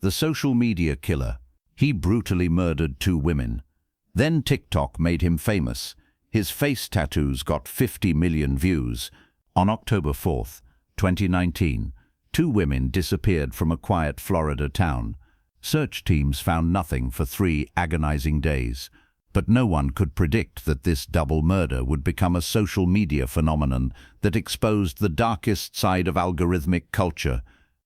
the social media killer. He brutally murdered 2 women. Then TikTok made him famous. His face tattoos got 50 million views. On October 4th, 2019, 2 women disappeared from a quiet Florida town. Search teams found nothing for 3 agonizing days. But no one could predict that this double murder would become a social media phenomenon that exposed the darkest side of algorithmic culture.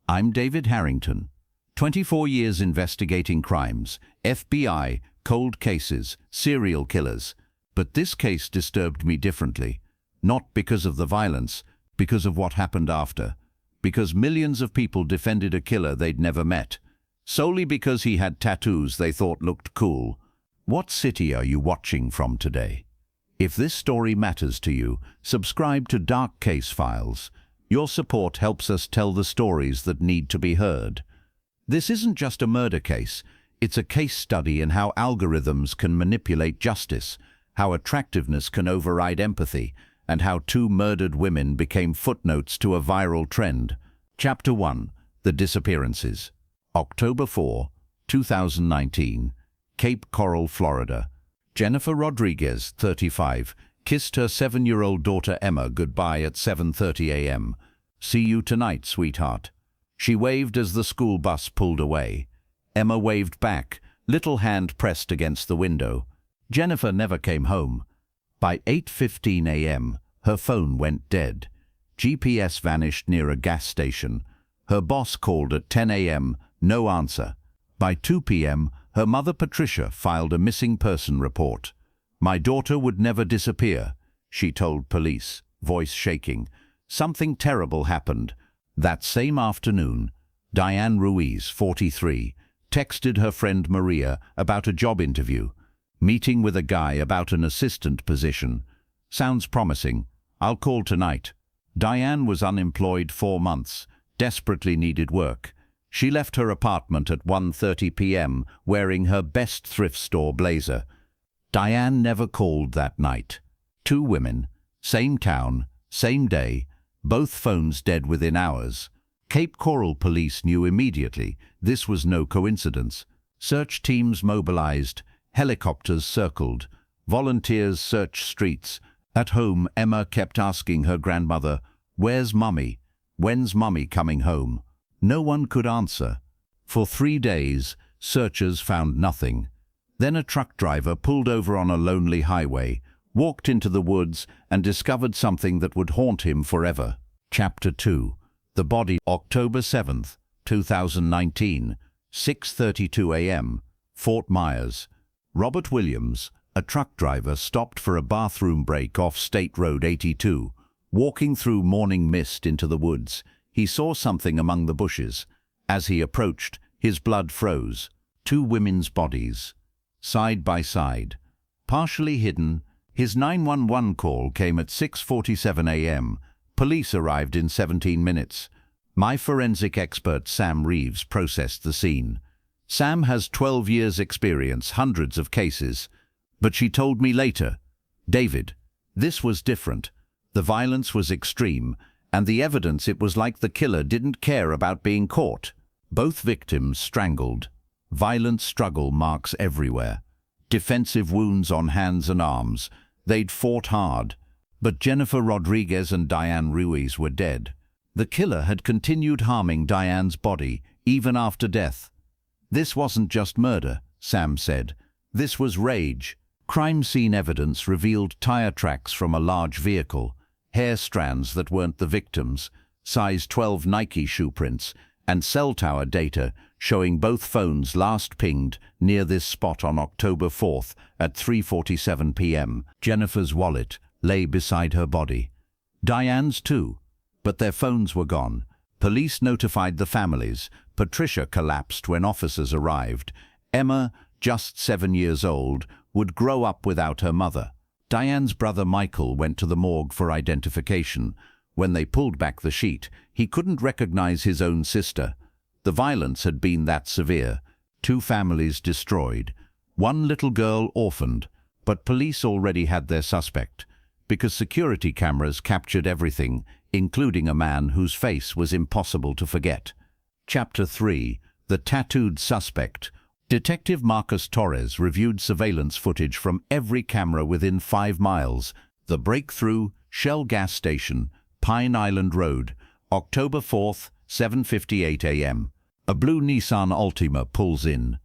I'm David Harrington. 24 years investigating crimes, FBI, cold cases, serial killers. But this case disturbed me differently. Not because of the violence, because of what happened after. Because millions of people defended a killer they'd never met, solely because he had tattoos they thought looked cool. What city are you watching from today? If this story matters to you, subscribe to Dark Case Files. Your support helps us tell the stories that need to be heard. This isn't just a murder case. It's a case study in how algorithms can manipulate justice, how attractiveness can override empathy, and how 2 murdered women became footnotes to a viral trend. Chapter 1. The Disappearances. October 4, 2019. Cape Coral, Florida. Jennifer Rodriguez, 35, kissed her 7-year-old daughter Emma goodbye at 7:30 a.m. "See you tonight, sweetheart." She waved as the school bus pulled away. Emma waved back, little hand pressed against the window. Jennifer never came home. By 8:15 a.m., her phone went dead. GPS vanished near a gas station. Her boss called at 10 a.m., no answer. By 2 p.m., her mother Patricia filed a missing person report. "My daughter would never disappear," she told police, voice shaking. Something terrible happened. That same afternoon, Diane Ruiz, 43, texted her friend Maria about a job interview. "Meeting with a guy about an assistant position. Sounds promising. I'll call tonight." Diane was unemployed 4 months, desperately needed work. She left her apartment at 1:30 p.m. wearing her best thrift store blazer. Diane never called that night. 2 women, same town, same day, both phones dead within hours. Cape Coral police knew immediately this was no coincidence. Search teams mobilized, helicopters circled, volunteers searched streets. At home, Emma kept asking her grandmother, "Where's Mummy? When's Mummy coming home?" No one could answer. For 3 days, searchers found nothing. Then a truck driver pulled over on a lonely highway, walked into the woods, and discovered something that would haunt him forever. Chapter 2. The Body. October 7th, 2019, 6:32 a.m., Fort Myers. Robert Williams, a truck driver, stopped for a bathroom break off State Road 82. Walking through morning mist into the woods, he saw something among the bushes. As he approached, his blood froze. 2 women's bodies, side by side, partially hidden. His 911 call came at 6:47 a.m. Police arrived in 17 minutes. My forensic expert Sam Reeves processed the scene. Sam has 12 years' experience, hundreds of cases. But she told me later, "David, this was different. The violence was extreme, and the evidence, it was like the killer didn't care about being caught." Both victims strangled. Violent struggle marks everywhere. Defensive wounds on hands and arms. They'd fought hard. But Jennifer Rodriguez and Diane Ruiz were dead. The killer had continued harming Diane's body, even after death. "This wasn't just murder," Sam said. "This was rage." Crime scene evidence revealed tire tracks from a large vehicle, hair strands that weren't the victims, size 12 Nike shoe prints, and cell tower data showing both phones last pinged near this spot on October 4th at 3:47 p.m. Jennifer's wallet lay beside her body. Diane's too, but their phones were gone. Police notified the families. Patricia collapsed when officers arrived. Emma, just 7 years old, would grow up without her mother. Diane's brother Michael went to the morgue for identification. When they pulled back the sheet, he couldn't recognize his own sister. The violence had been that severe. 2 families destroyed. 1 little girl orphaned. But police already had their suspect, because security cameras captured everything, including a man whose face was impossible to forget. Chapter 3. The tattooed suspect. Detective Marcus Torres reviewed surveillance footage from every camera within 5 miles. The breakthrough, Shell gas station, Pine Island Road, October 4th, 7:58 a.m. A blue Nissan Altima pulls in.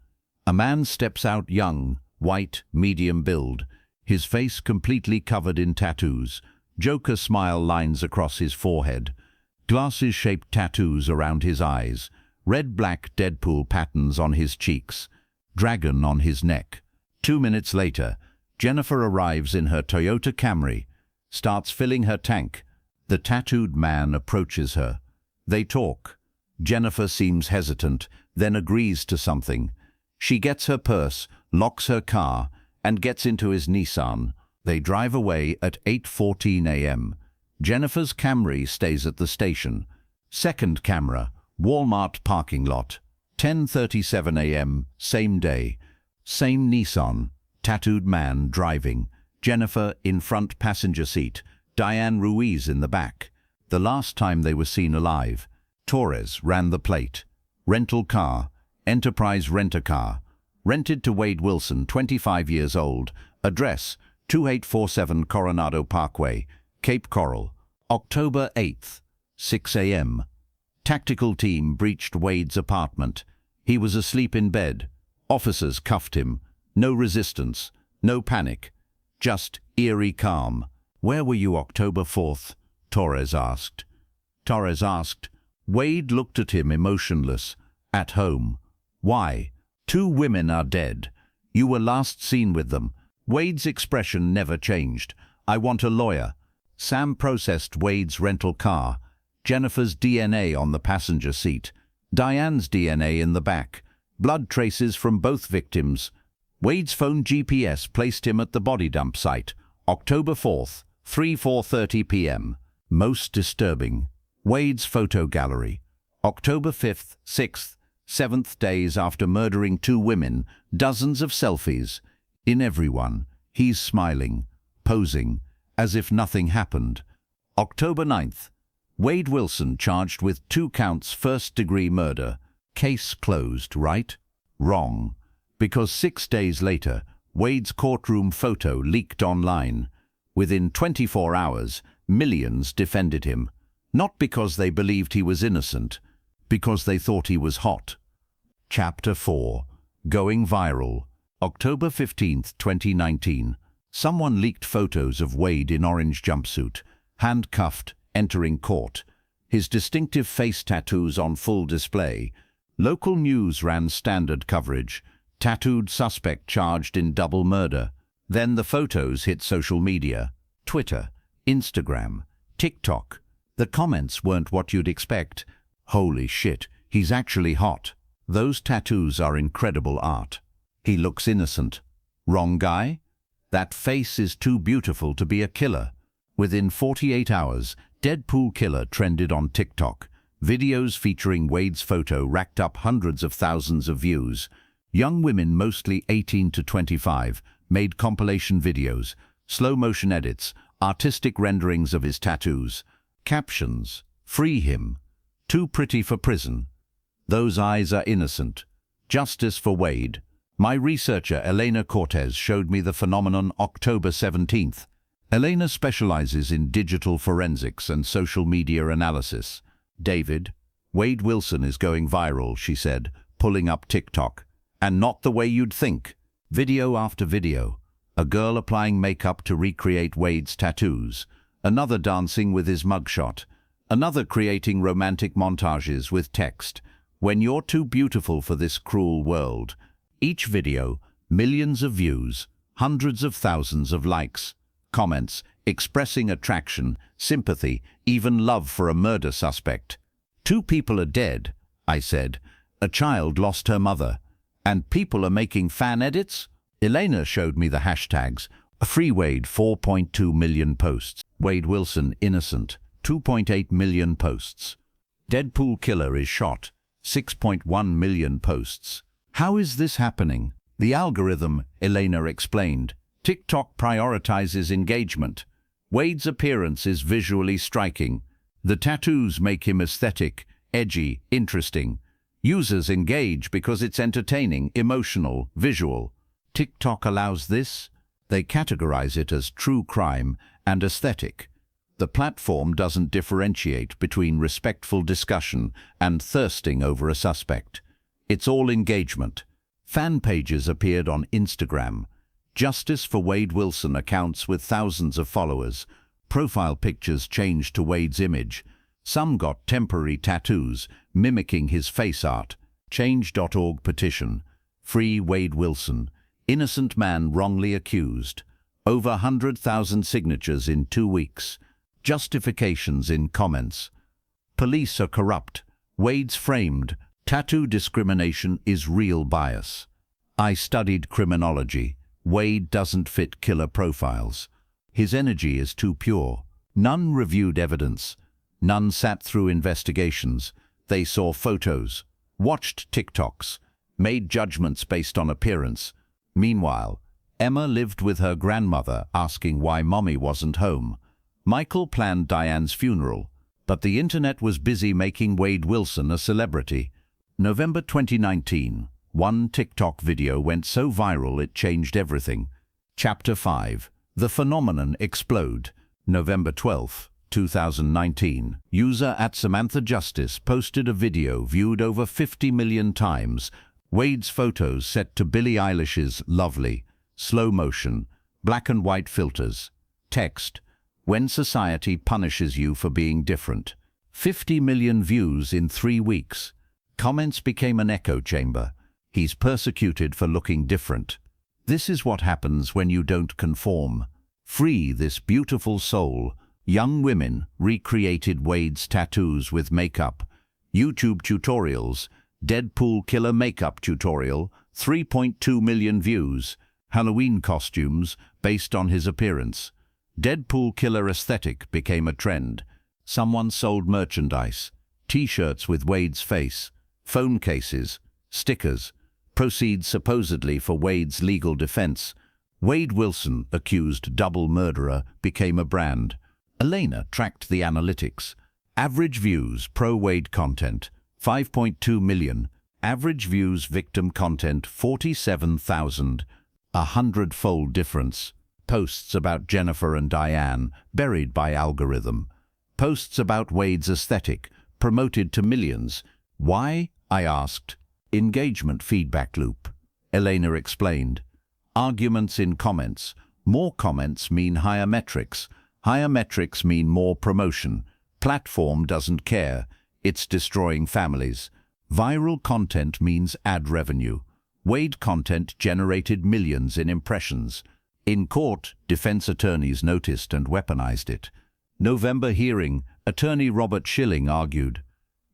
A man steps out, young, white, medium build, his face completely covered in tattoos. Joker smile lines across his forehead. Glasses-shaped tattoos around his eyes. Red-black Deadpool patterns on his cheeks. Dragon on his neck. 2 minutes later, Jennifer arrives in her Toyota Camry, starts filling her tank. The tattooed man approaches her. They talk. Jennifer seems hesitant, then agrees to something. She gets her purse, locks her car, and gets into his Nissan. They drive away at 8:14 a.m. Jennifer's Camry stays at the station. Second camera, Walmart parking lot, 10:37 a.m., same day. Same Nissan, tattooed man driving. Jennifer in front passenger seat, Diane Ruiz in the back. The last time they were seen alive. Torres ran the plate. Rental car, Enterprise Rent-A-Car. Rented to Wade Wilson, 25 years old. Address, 2847 Coronado Parkway, Cape Coral. October 8th, 6 a.m. Tactical team breached Wade's apartment. He was asleep in bed. Officers cuffed him. No resistance, no panic, just eerie calm. "Where were you October 4th? Torres asked. Wade looked at him emotionless. "At home." "Why?" "2 women are dead. You were last seen with them." Wade's expression never changed. "I want a lawyer." Sam processed Wade's rental car. Jennifer's DNA on the passenger seat. Diane's DNA in the back. Blood traces from both victims. Wade's phone GPS placed him at the body dump site. October 4th, 4:30 p.m. Most disturbing. Wade's photo gallery. October 5th, 6th, 7th days after murdering 2 women, dozens of selfies. In everyone, he's smiling, posing, as if nothing happened. October 9th. Wade Wilson charged with 2 counts first-degree murder. Case closed, right? Wrong. Because 6 days later, Wade's courtroom photo leaked online. Within 24 hours, millions defended him. Not because they believed he was innocent, because they thought he was hot. Chapter 4. Going viral. October 15th, 2019. Someone leaked photos of Wade in orange jumpsuit, handcuffed, entering court. His distinctive face tattoos on full display. Local news ran standard coverage. Tattooed suspect charged in double murder. Then the photos hit social media. Twitter, Instagram, TikTok. The comments weren't what you'd expect. "Holy shit, he's actually hot. Those tattoos are incredible art. He looks innocent. Wrong guy? That face is too beautiful to be a killer." Within 48 hours, Deadpool killer trended on TikTok. Videos featuring Wade's photo racked up hundreds of thousands of views. Young women, mostly 18 to 25, made compilation videos, slow-motion edits, artistic renderings of his tattoos. Captions: "Free him. Too pretty for prison. Those eyes are innocent. Justice for Wade." My researcher Elena Cortez showed me the phenomenon October 17th. Elena specializes in digital forensics and social media analysis. "David, Wade Wilson is going viral," she said, pulling up TikTok. "And not the way you'd think." Video after video. A girl applying makeup to recreate Wade's tattoos. Another dancing with his mugshot. Another creating romantic montages with text. "When you're too beautiful for this cruel world." Each video, millions of views, hundreds of thousands of likes. Comments expressing attraction, sympathy, even love for a murder suspect. "2 people are dead," I said. "A child lost her mother. And people are making fan edits?" Elena showed me the hashtags. Free Wade, 4.2 million posts. Wade Wilson, innocent, 2.8 million posts. Deadpool killer is shot, 6.1 million posts. How is this happening? The algorithm, Elena explained. TikTok prioritizes engagement. Wade's appearance is visually striking. The tattoos make him aesthetic, edgy, interesting. Users engage because it's entertaining, emotional, visual. TikTok allows this. They categorize it as true crime and aesthetic. The platform doesn't differentiate between respectful discussion and thirsting over a suspect. It's all engagement. Fan pages appeared on Instagram. Justice for Wade Wilson accounts with thousands of followers. Profile pictures changed to Wade's image. Some got temporary tattoos, mimicking his face art. Change.org petition. Free Wade Wilson. Innocent man wrongly accused. Over 100,000 signatures in 2 weeks. Justifications in comments. Police are corrupt. Wade's framed. Tattoo discrimination is real bias. I studied criminology. Wade doesn't fit killer profiles. His energy is too pure. None reviewed evidence. None sat through investigations. They saw photos, watched TikToks, made judgments based on appearance. Meanwhile, Emma lived with her grandmother asking why mommy wasn't home. Michael planned Diane's funeral, but the internet was busy making Wade Wilson a celebrity. November 2019, one TikTok video went so viral it changed everything. Chapter 5. The Phenomenon Explode. November 12, 2019. User @SamanthaJustice posted a video viewed over 50 million times. Wade's photos set to Billie Eilish's Lovely. Slow motion. Black and white filters. Text. When society punishes you for being different. 50 million views in 3 weeks. Comments became an echo chamber. He's persecuted for looking different. This is what happens when you don't conform. Free this beautiful soul. Young women recreated Wade's tattoos with makeup. YouTube tutorials. Deadpool killer makeup tutorial. 3.2 million views. Halloween costumes based on his appearance. Deadpool killer aesthetic became a trend. Someone sold merchandise. T-shirts with Wade's face. Phone cases. Stickers. Proceeds supposedly for Wade's legal defense. Wade Wilson, accused double murderer, became a brand. Elena tracked the analytics. Average views pro-Wade content, 5.2 million. Average views victim content, 47,000. A 100-fold difference. Posts about Jennifer and Diane, buried by algorithm. Posts about Wade's aesthetic, promoted to millions. Why? I asked. Engagement feedback loop. Elena explained. Arguments in comments. More comments mean higher metrics. Higher metrics mean more promotion. Platform doesn't care. It's destroying families. Viral content means ad revenue. Wade content generated millions in impressions. In court, defense attorneys noticed and weaponized it. November hearing, attorney Robert Schilling argued,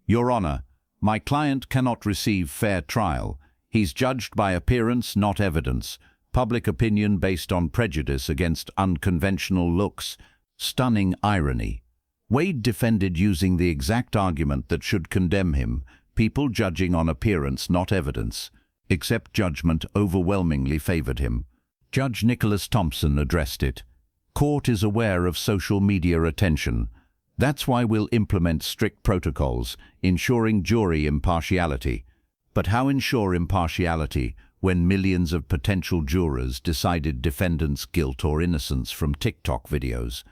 Your Honor, my client cannot receive fair trial. He's judged by appearance, not evidence. Public opinion based on prejudice against unconventional looks. Stunning irony. Wade defended using the exact argument that should condemn him, people judging on appearance, not evidence. Except judgment overwhelmingly favored him. Judge Nicholas Thompson addressed it. Court is aware of social media attention. That's why we'll implement strict protocols, ensuring jury impartiality. But how ensure impartiality when millions of potential jurors decided defendants' guilt or innocence from TikTok videos?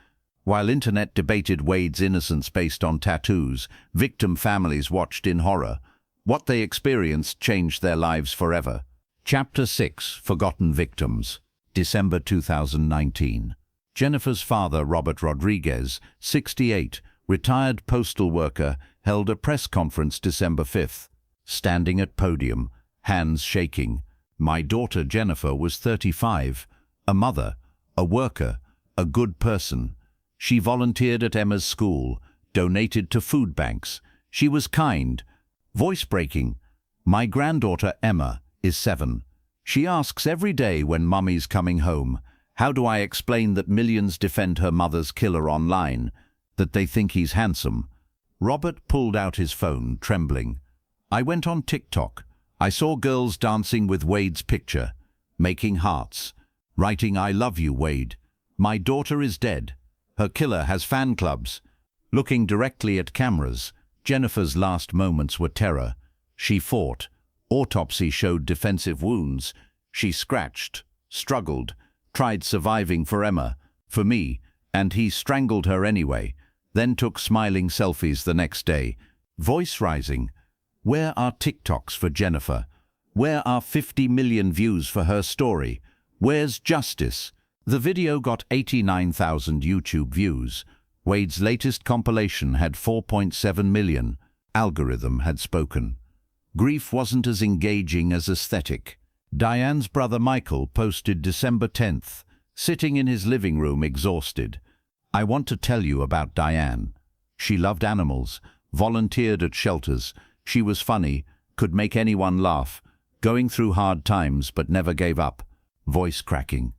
While internet debated Wade's innocence based on tattoos, victim families watched in horror. What they experienced changed their lives forever. Chapter 6. Forgotten Victims. December 2019. Jennifer's father, Robert Rodriguez, 68, retired postal worker, held a press conference December 5th. Standing at podium, hands shaking. My daughter Jennifer was 35, a mother, a worker, a good person. She volunteered at Emma's school, donated to food banks. She was kind. Voice breaking. My granddaughter Emma is 7. She asks every day when Mummy's coming home, how do I explain that millions defend her mother's killer online, that they think he's handsome? Robert pulled out his phone, trembling. I went on TikTok. I saw girls dancing with Wade's picture, making hearts, writing I love you, Wade. My daughter is dead. Her killer has fan clubs. Looking directly at cameras, Jennifer's last moments were terror. She fought. Autopsy showed defensive wounds. She scratched, struggled, tried surviving for Emma, for me, and he strangled her anyway, then took smiling selfies the next day. Voice rising. Where are TikToks for Jennifer? Where are 50 million views for her story? Where's justice? The video got 89,000 YouTube views. Wade's latest compilation had 4.7 million. Algorithm had spoken. Grief wasn't as engaging as aesthetic. Diane's brother Michael posted December 10th, sitting in his living room exhausted. I want to tell you about Diane. She loved animals, volunteered at shelters. She was funny, could make anyone laugh, going through hard times but never gave up. Voice cracking.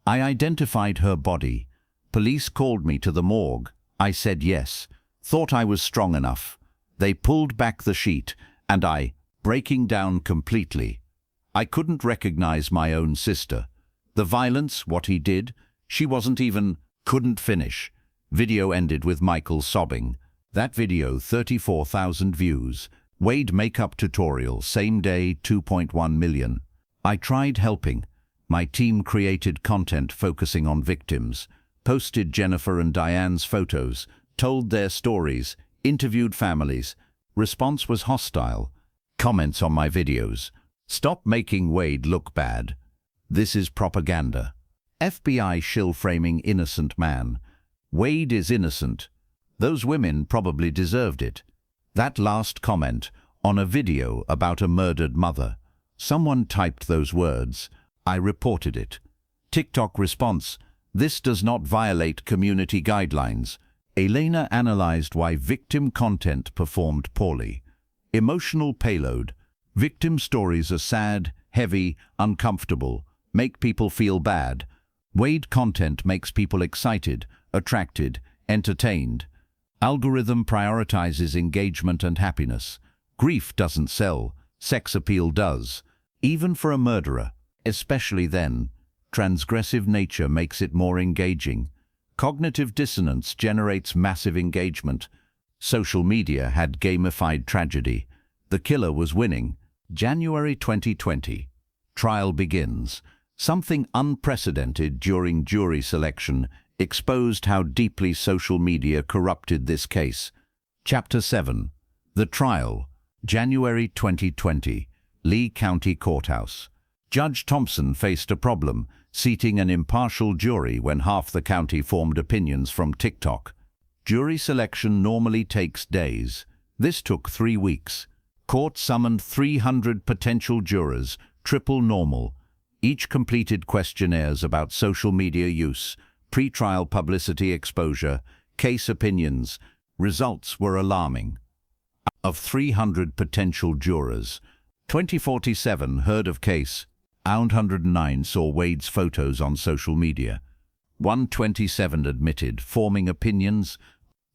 I identified her body. Police called me to the morgue. I said yes, thought I was strong enough. They pulled back the sheet, and I, breaking down completely. I couldn't recognize my own sister. The violence, what he did, she wasn't even, couldn't finish. Video ended with Michael sobbing. That video, 34,000 views. Wade makeup tutorial, same day, 2.1 million. I tried helping. My team created content focusing on victims, posted Jennifer and Diane's photos, told their stories, interviewed families. Response was hostile. Comments on my videos. Stop making Wade look bad. This is propaganda. FBI shill framing innocent man. Wade is innocent. Those women probably deserved it. That last comment on a video about a murdered mother. Someone typed those words. I reported it. TikTok response. This does not violate community guidelines. Elena analyzed why victim content performed poorly. Emotional payload. Victim stories are sad, heavy, uncomfortable, make people feel bad. Wade content makes people excited, attracted, entertained. Algorithm prioritizes engagement and happiness. Grief doesn't sell, sex appeal does. Even for a murderer, especially then, transgressive nature makes it more engaging. Cognitive dissonance generates massive engagement. Social media had gamified tragedy. The killer was winning. January 2020. Trial begins. Something unprecedented during jury selection exposed how deeply social media corrupted this case. Chapter 7. The Trial. January 2020. Lee County Courthouse. Judge Thompson faced a problem, seating an impartial jury when half the county formed opinions from TikTok. Jury selection normally takes days. This took 3 weeks. Court summoned 300 potential jurors, triple normal. Each completed questionnaires about social media use, pre-trial publicity exposure, case opinions. Results were alarming. Of 300 potential jurors, 2047 heard of case. 109 saw Wade's photos on social media. 127 admitted forming opinions,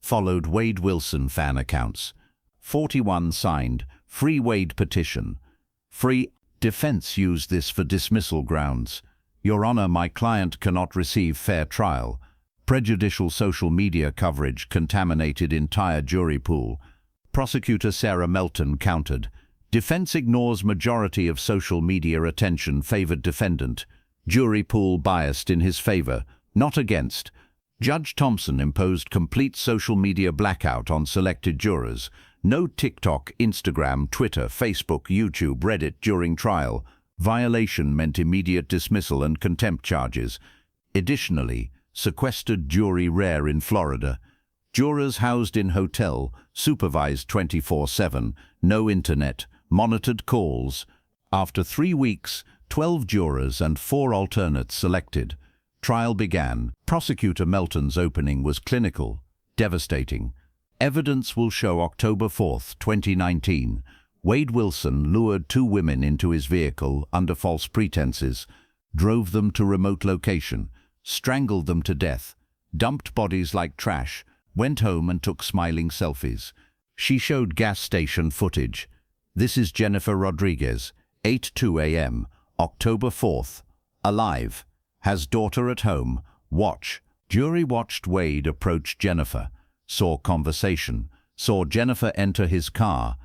followed Wade Wilson fan accounts. 41 signed Free Wade petition. Free defense used this for dismissal grounds. Your Honor, my client cannot receive fair trial. Prejudicial social media coverage contaminated entire jury pool. Prosecutor Sarah Melton countered. Defense ignores majority of social media attention favored defendant. Jury pool biased in his favor, not against. Judge Thompson imposed complete social media blackout on selected jurors. No TikTok, Instagram, Twitter, Facebook, YouTube, Reddit during trial. Violation meant immediate dismissal and contempt charges. Additionally, sequestered jury rare in Florida. Jurors housed in hotel, supervised 24/7, no internet, monitored calls. After 3 weeks, 12 jurors and 4 alternates selected. Trial began. Prosecutor Melton's opening was clinical, devastating. Evidence will show October 4, 2019. Wade Wilson lured 2 women into his vehicle under false pretenses, drove them to remote location, strangled them to death, dumped bodies like trash, went home and took smiling selfies. She showed gas station footage. This is Jennifer Rodriguez, 8:02 a.m., October 4th. Alive. Has daughter at home. Watch. Jury watched Wade approach Jennifer. Saw conversation. Saw Jennifer enter his car.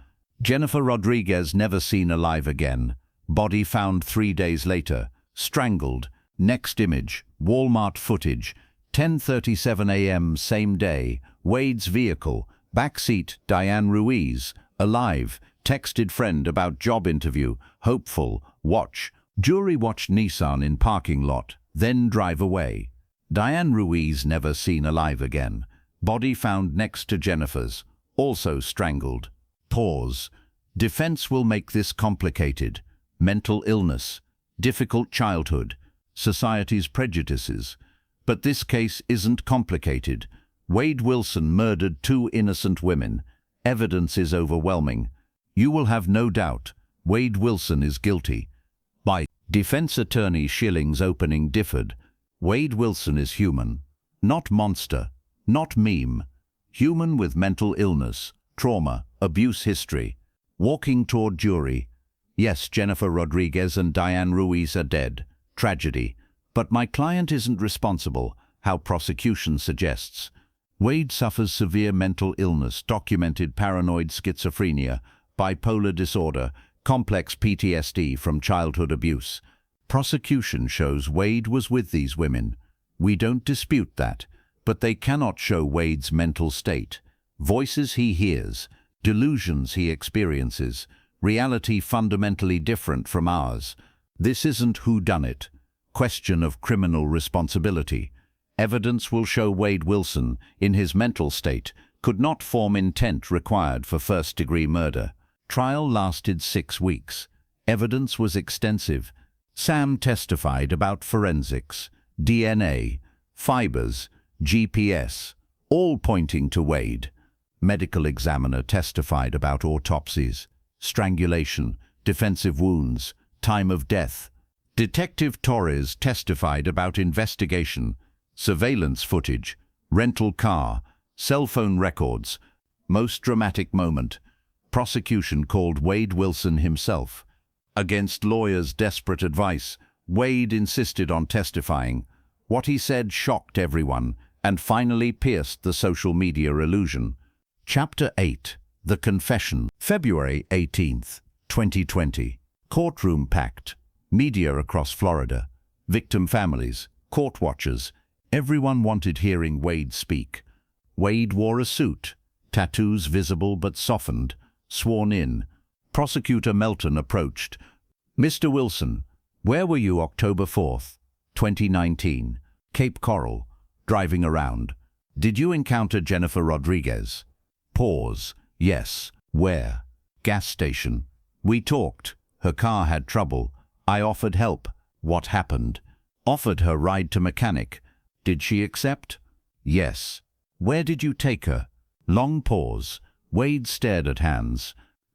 Jennifer Rodriguez never seen alive again. Body found 3 days later. Strangled. Next image. Walmart footage. 10:37 a.m. same day. Wade's vehicle. Backseat. Diane Ruiz. Alive. Texted friend about job interview. Hopeful. Watch. Jury watched Nissan in parking lot. Then drive away. Diane Ruiz never seen alive again. Body found next to Jennifer's. Also strangled. Pause. Defense will make this complicated. Mental illness. Difficult childhood. Society's prejudices. But this case isn't complicated. Wade Wilson murdered 2 innocent women. Evidence is overwhelming. You will have no doubt. Wade Wilson is guilty. By defense attorney Schilling's opening differed. Wade Wilson is human. Not monster. Not meme. Human with mental illness, trauma, abuse history. Walking toward jury. Yes, Jennifer Rodriguez and Diane Ruiz are dead. Tragedy. But my client isn't responsible, how prosecution suggests. Wade suffers severe mental illness, documented paranoid schizophrenia, bipolar disorder, complex PTSD from childhood abuse. Prosecution shows Wade was with these women. We don't dispute that, but they cannot show Wade's mental state. Voices he hears, delusions he experiences, reality fundamentally different from ours. This isn't whodunit. Question of criminal responsibility. Evidence will show Wade Wilson, in his mental state, could not form intent required for first-degree murder. Trial lasted 6 weeks. Evidence was extensive. Sam testified about forensics, DNA, fibers, GPS, all pointing to Wade. Medical examiner testified about autopsies, strangulation, defensive wounds, time of death. Detective Torres testified about investigation, surveillance footage, rental car, cell phone records. Most dramatic moment. Prosecution called Wade Wilson himself. Against lawyers' desperate advice, Wade insisted on testifying. What he said shocked everyone and finally pierced the social media illusion. Chapter 8. The Confession. February 18th, 2020. Courtroom packed. Media across Florida. Victim families. Court watchers. Everyone wanted hearing Wade speak. Wade wore a suit. Tattoos visible but softened. Sworn in. Prosecutor Melton approached. Mr. Wilson, where were you October 4th, 2019? Cape Coral. Driving around. Did you encounter Jennifer Rodriguez? Pause. Yes. Where? Gas station. We talked. Her car had trouble. I offered help. What happened? Offered her ride to mechanic. Did she accept? Yes. Where did you take her? Long pause. Wade stared at hands.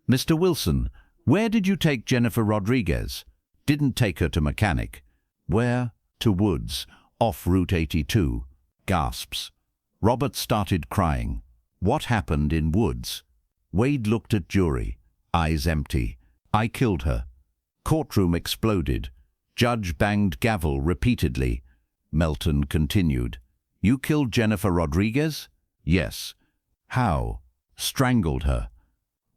Mr. Wilson, where did you take Jennifer Rodriguez? Didn't take her to mechanic. Where? To Woods, off Route 82. Gasps. Robert started crying. What happened in Woods? Wade looked at jury, eyes empty. I killed her. Courtroom exploded. Judge banged gavel repeatedly. Melton continued. You killed Jennifer Rodriguez? Yes. How? Strangled her.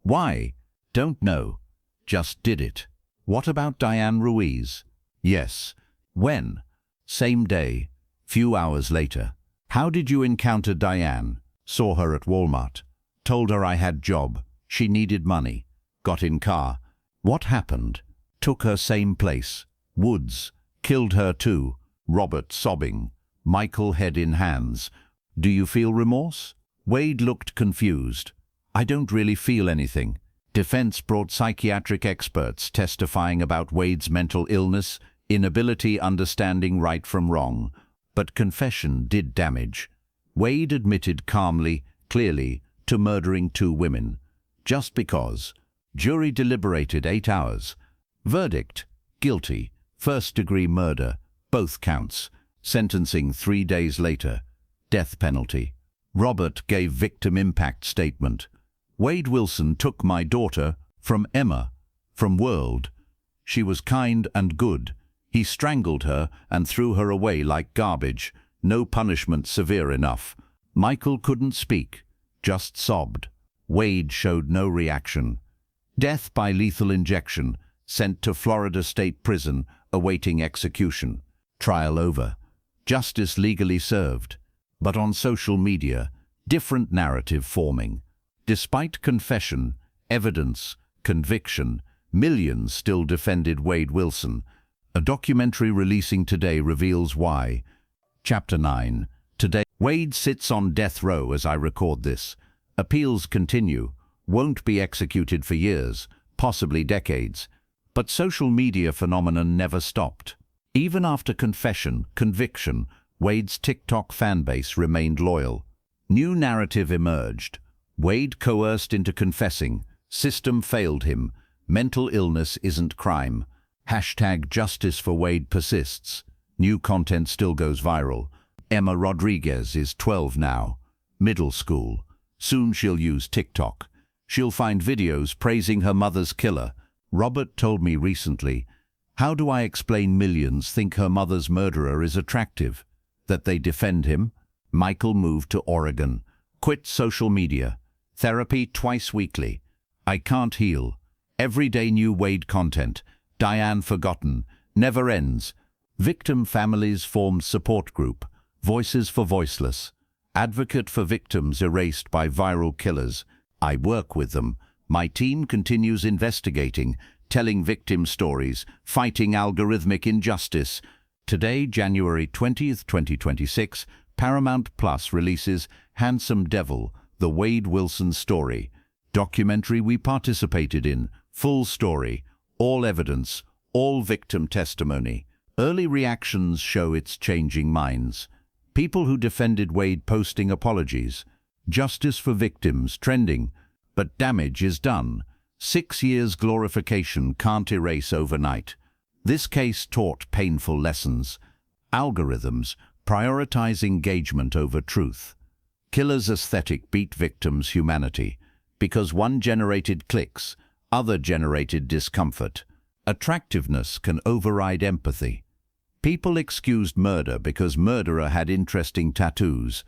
Why? Don't know. Just did it. What about Diane Ruiz? Yes. When? Same day. Few hours later. How did you encounter Diane? Saw her at Walmart. Told her I had job. She needed money. Got in car. What happened? Took her same place. Woods. Killed her too. Robert sobbing. Michael head in hands. Do you feel remorse? Wade looked confused. I don't really feel anything. Defense brought psychiatric experts testifying about Wade's mental illness, inability understanding right from wrong. But confession did damage. Wade admitted calmly, clearly, to murdering 2 women. Just because. Jury deliberated 8 hours. Verdict: guilty, first-degree murder, both counts. Sentencing 3 days later. Death penalty. Robert gave victim impact statement. Wade Wilson took my daughter from Emma, from World. She was kind and good. He strangled her and threw her away like garbage. No punishment severe enough. Michael couldn't speak, just sobbed. Wade showed no reaction. Death by lethal injection, sent to Florida State Prison, awaiting execution. Trial over. Justice legally served. But on social media, different narrative forming. Despite confession, evidence, conviction, millions still defended Wade Wilson. A documentary releasing today reveals why. Chapter 9. Today, Wade sits on death row as I record this. Appeals continue. Won't be executed for years, possibly decades. But social media phenomenon never stopped. Even after confession, conviction, Wade's TikTok fanbase remained loyal. New narrative emerged. Wade coerced into confessing. System failed him. Mental illness isn't crime. Hashtag justice for Wade persists. New content still goes viral. Emma Rodriguez is 12 now. Middle school. Soon she'll use TikTok. She'll find videos praising her mother's killer. Robert told me recently, how do I explain millions think her mother's murderer is attractive? That they defend him? Michael moved to Oregon. Quit social media. Therapy twice weekly. I can't heal. Everyday new Wade content. Diane forgotten. Never ends. Victim families formed support group. Voices for voiceless. Advocate for victims erased by viral killers. I work with them. My team continues investigating, telling victim stories, fighting algorithmic injustice. Today, January 20th, 2026, Paramount Plus releases Handsome Devil, The Wade Wilson Story. Documentary we participated in. Full story. All evidence. All victim testimony. Early reactions show it's changing minds. People who defended Wade posting apologies. Justice for victims trending. But damage is done. 6 years glorification can't erase overnight. This case taught painful lessons. Algorithms prioritize engagement over truth. Killer's aesthetic beat victims' humanity. Because one generated clicks, other generated discomfort. Attractiveness can override empathy. People excused murder because murderer had interesting tattoos.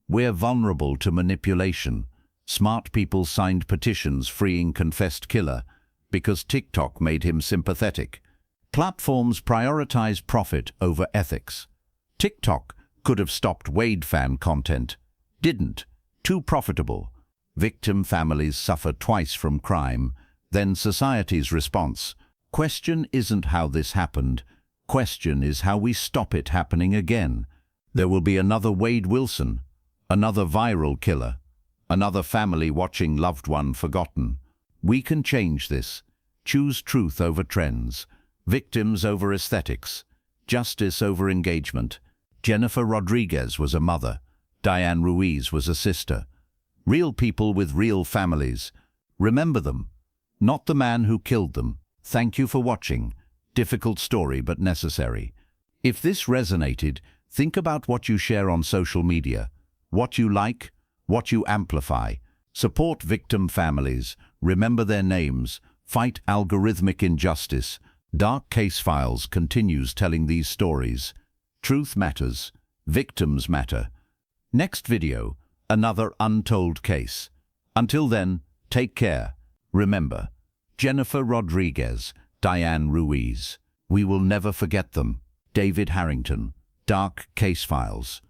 We're vulnerable to manipulation. Smart people signed petitions freeing confessed killer because TikTok made him sympathetic. Platforms prioritize profit over ethics. TikTok could have stopped Wade fan content. Didn't. Too profitable. Victim families suffer twice from crime. Then society's response. Question isn't how this happened. Question is how we stop it happening again. There will be another Wade Wilson, another viral killer, another family watching loved one forgotten. We can change this. Choose truth over trends. Victims over aesthetics. Justice over engagement. Jennifer Rodriguez was a mother. Diane Ruiz was a sister. Real people with real families. Remember them. Not the man who killed them. Thank you for watching. Difficult story but necessary. If this resonated, think about what you share on social media. What you like, what you amplify. Support victim families. Remember their names. Fight algorithmic injustice. Dark Case Files continues telling these stories. Truth matters. Victims matter. Next video, another untold case. Until then, take care. Remember, Jennifer Rodriguez, Diane Ruiz. We will never forget them. David Harrington, Dark Case Files.